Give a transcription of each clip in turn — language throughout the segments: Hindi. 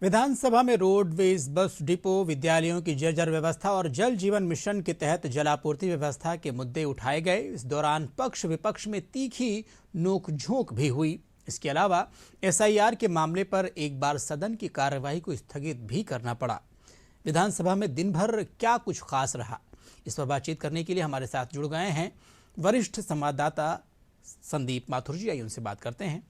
विधानसभा में रोडवेज, बस डिपो, विद्यालयों की जर्जर व्यवस्था और जल जीवन मिशन के तहत जलापूर्ति व्यवस्था के मुद्दे उठाए गए। इस दौरान पक्ष विपक्ष में तीखी नोकझोंक भी हुई। इसके अलावा एसआईआर के मामले पर एक बार सदन की कार्यवाही को स्थगित भी करना पड़ा। विधानसभा में दिन भर क्या कुछ खास रहा, इस पर बातचीत करने के लिए हमारे साथ जुड़ गए हैं वरिष्ठ संवाददाता संदीप माथुर जी। आइए उनसे बात करते हैं।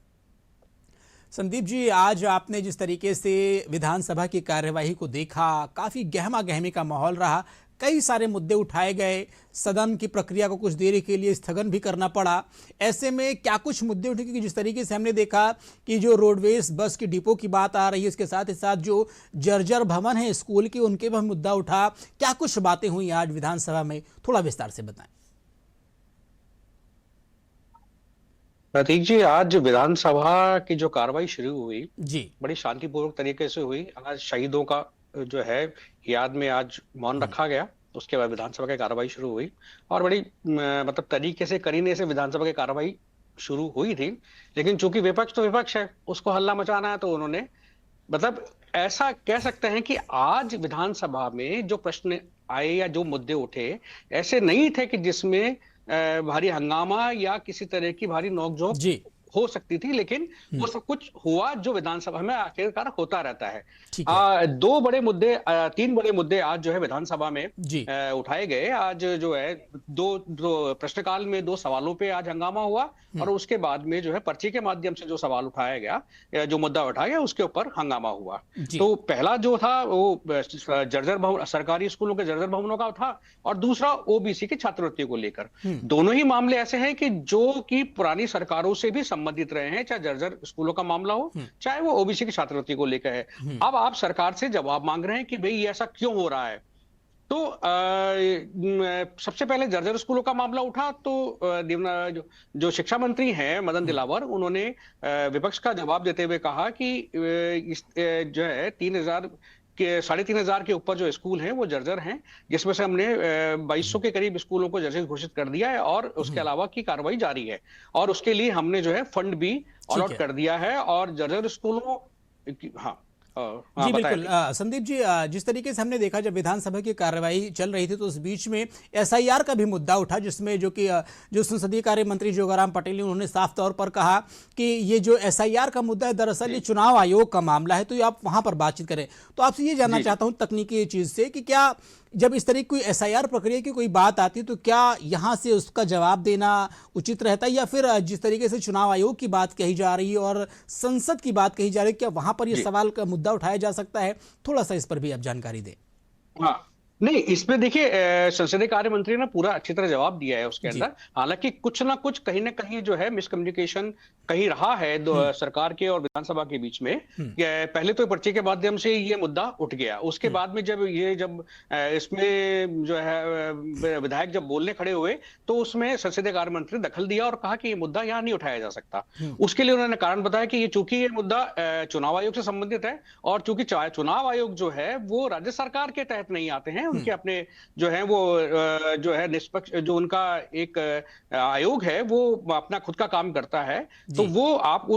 संदीप जी, आज आपने जिस तरीके से विधानसभा की कार्यवाही को देखा, काफ़ी गहमा गहमी का माहौल रहा, कई सारे मुद्दे उठाए गए, सदन की प्रक्रिया को कुछ देर के लिए स्थगन भी करना पड़ा। ऐसे में क्या कुछ मुद्दे उठे, क्योंकि जिस तरीके से हमने देखा कि जो रोडवेज बस की डिपो की बात आ रही है, इसके साथ ही साथ जो जर्जर भवन है स्कूल के, उनके भी मुद्दा उठा। क्या कुछ बातें हुई आज विधानसभा में, थोड़ा विस्तार से बताएं। प्रतीक जी, आज विधानसभा की जो कार्रवाई शुरू हुई जी। बड़ी शांतिपूर्वक तरीके से हुई। आज शहीदों का जो है याद में आज मौन रखा गया। उसके बाद विधानसभा की कार्रवाई शुरू हुई और बड़ी मतलब तरीके से करीने से विधानसभा की कार्रवाई शुरू हुई थी। लेकिन चूंकि विपक्ष तो विपक्ष है, उसको हल्ला मचाना है, तो उन्होंने मतलब ऐसा कह सकते हैं कि आज विधानसभा में जो प्रश्न आए या जो मुद्दे उठे ऐसे नहीं थे कि जिसमें भारी हंगामा या किसी तरह की भारी नोकझोंक जी। हो सकती थी। लेकिन वो सब कुछ हुआ जो विधानसभा में आखिरकार होता रहता है। ठीक है। तीन बड़े मुद्दे आज जो है विधानसभा में जी। उठाए गए। आज जो है दो प्रश्नकाल में दो सवालों पे आज हंगामा हुआ और उसके बाद में जो है पर्ची के माध्यम से जो सवाल उठाया गया, जो मुद्दा उठाया गया, उसके ऊपर हंगामा हुआ। तो पहला जो था वो जर्जर भवन, सरकारी स्कूलों के जर्जर भवनों का था और दूसरा ओबीसी की छात्रवृत्ति को लेकर। दोनों ही मामले ऐसे हैं कि जो कि पुरानी सरकारों से भी संबंधित रहे हैं, चाहे जर्जर स्कूलों का मामला हो, चाहे वो ओबीसी की छात्रवृत्ति को लेकर है। अब आप सरकार से जवाब मांग रहे हैं कि भाई ऐसा क्यों हो रहा है। तो सबसे पहले जर्जर स्कूलों का मामला उठा तो जो शिक्षा मंत्री हैं मदन दिलावर, उन्होंने विपक्ष का जवाब देते हुए कहा कि इस जो है 3,500 के ऊपर जो स्कूल हैं वो जर्जर हैं, जिसमें से हमने 2200 के करीब स्कूलों को जर्जर घोषित कर दिया है और उसके अलावा की कार्रवाई जारी है और उसके लिए हमने जो है फंड भी अलॉट कर दिया है और जर्जर स्कूलों जी बिल्कुल। संदीप जी, जिस तरीके से हमने देखा जब विधानसभा की कार्यवाही चल रही थी तो उस बीच में एसआईआर का भी मुद्दा उठा, जिसमें जो संसदीय कार्य मंत्री जोगाराम पटेल ने उन्होंने साफ तौर पर कहा कि ये जो एसआईआर का मुद्दा है दरअसल ये चुनाव आयोग का मामला है, तो ये आप वहां पर बातचीत करें। तो आपसे ये जानना चाहता हूं तकनीकी चीज से कि क्या जब इस तरह की कोई एसआईआर प्रक्रिया की कोई बात आती है तो क्या यहां से उसका जवाब देना उचित रहता है, या फिर जिस तरीके से चुनाव आयोग की बात कही जा रही है और संसद की बात कही जा रही है, क्या वहां पर यह सवाल का मुद्दा उठाया जा सकता है? थोड़ा सा इस पर भी आप जानकारी दें। हाँ, नहीं, इसमें देखिए संसदीय कार्य मंत्री ने पूरा अच्छी तरह जवाब दिया है उसके अंदर। हालांकि कुछ ना कुछ कहीं ना कहीं जो है मिसकम्युनिकेशन कहीं रहा है सरकार के और विधानसभा के बीच में। पहले तो पर्ची के माध्यम से ये मुद्दा उठ गया, उसके बाद में जब इसमें जो है विधायक जब बोलने खड़े हुए तो उसमें संसदीय कार्य मंत्री दखल दिया और कहा कि ये मुद्दा यहाँ नहीं उठाया जा सकता। उसके लिए उन्होंने कारण बताया कि चूंकि ये मुद्दा चुनाव आयोग से संबंधित है और चूंकि चुनाव आयोग जो है वो राज्य सरकार के तहत नहीं आते हैं, उनके अपने जो है वो जो है निष्पक्ष, जो उनका एक आयोग है वो अपना खुद का काम करता है, तो वो आप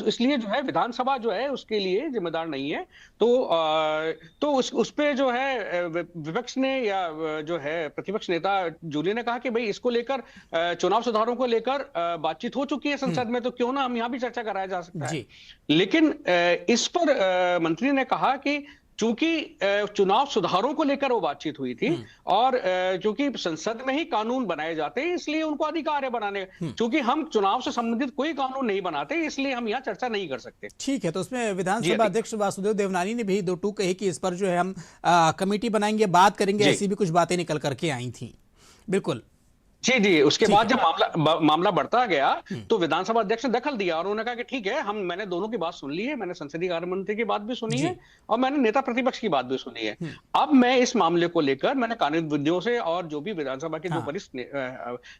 इसलिए जो है विधानसभा जो है उसके लिए जिम्मेदार नहीं है। तो उस पे जो है विपक्ष ने या जो है प्रतिपक्ष नेता जूली ने कहा कि भाई इसको लेकर चुनाव सुधारों को लेकर बातचीत हो चुकी है संसद में, तो क्यों ना हम यहाँ भी चर्चा कराया जा सकता है। लेकिन इस पर मंत्री ने कहा कि चूंकि चुनाव सुधारों को लेकर वो बातचीत हुई थी और चूंकि संसद में ही कानून बनाए जाते हैं इसलिए उनको अधिकार है बनाने का। चूंकि हम चुनाव से संबंधित कोई कानून नहीं बनाते इसलिए हम यहाँ चर्चा नहीं कर सकते। ठीक है, तो उसमें विधानसभा अध्यक्ष वासुदेव देवनानी ने भी दो टूक कही कि इस पर जो है हम कमेटी बनाएंगे, बात करेंगे, ऐसी भी कुछ बातें निकल करके आई थी। बिल्कुल जी, उसके बाद जब मामला बढ़ता गया तो विधानसभा अध्यक्ष ने दखल दिया और उन्होंने कहा कि ठीक है, मैंने दोनों की बात सुन ली है, मैंने संसदीय कार्य मंत्री की बात भी सुनी है और मैंने नेता प्रतिपक्ष की बात भी सुनी है। अब मैं इस मामले को लेकर मैंने कानूनविदों से और जो भी विधानसभा के जो वरिष्ठ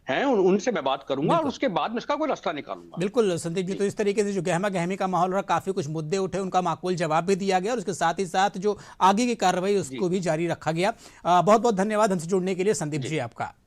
हैं उनसे मैं बात करूंगा और उसके बाद में इसका कोई रास्ता निकालूंगा। बिल्कुल संदीप जी, तो इस तरीके से जो गहमा गहमी का माहौल रहा, काफी कुछ मुद्दे उठे, उनका माकूल जवाब भी दिया गया और उसके साथ ही साथ जो आगे की कार्रवाई उसको भी जारी रखा गया। बहुत बहुत धन्यवाद हमसे जुड़ने के लिए संदीप जी आपका।